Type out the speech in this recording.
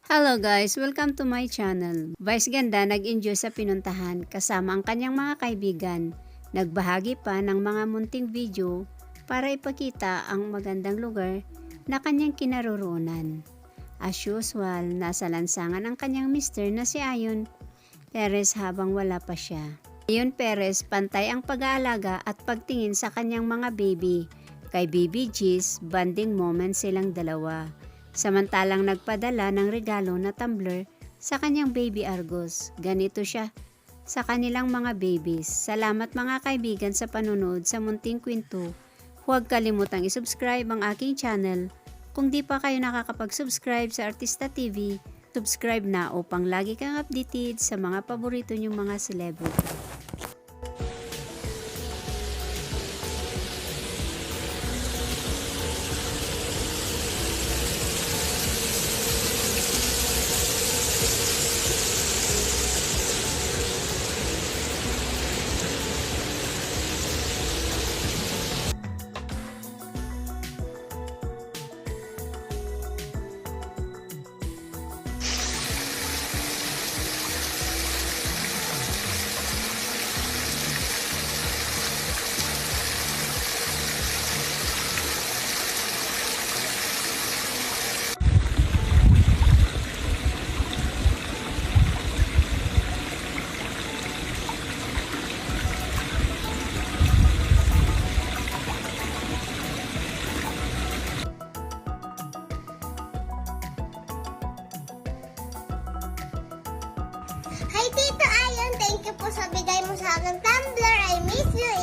Hello guys! Welcome to my channel. Vice Ganda nag-enjoy sa pinuntahan kasama ang kanyang mga kaibigan. Nagbahagi pa ng mga munting video para ipakita ang magandang lugar na kanyang kinaroroonan. As usual, nasa lansangan ang kanyang mister na si Ayon Perez habang wala pa siya. Ayon Perez, pantay ang pag-aalaga at pagtingin sa kanyang mga baby. Kay Baby G's, bonding moment silang dalawa. Samantalang nagpadala ng regalo na tumbler sa kanyang baby Argos. Ganito siya sa kanilang mga babies. Salamat mga kaibigan sa panunood sa munting kwento. Huwag kalimutang isubscribe ang aking channel. Kung di pa kayo nakakapag-subscribe sa Artista TV, subscribe na upang lagi kang updated sa mga paborito niyong mga celebrity. Hi, Tito Ayon! Thank you po sa bigay mo sa aking tumbler. I miss you.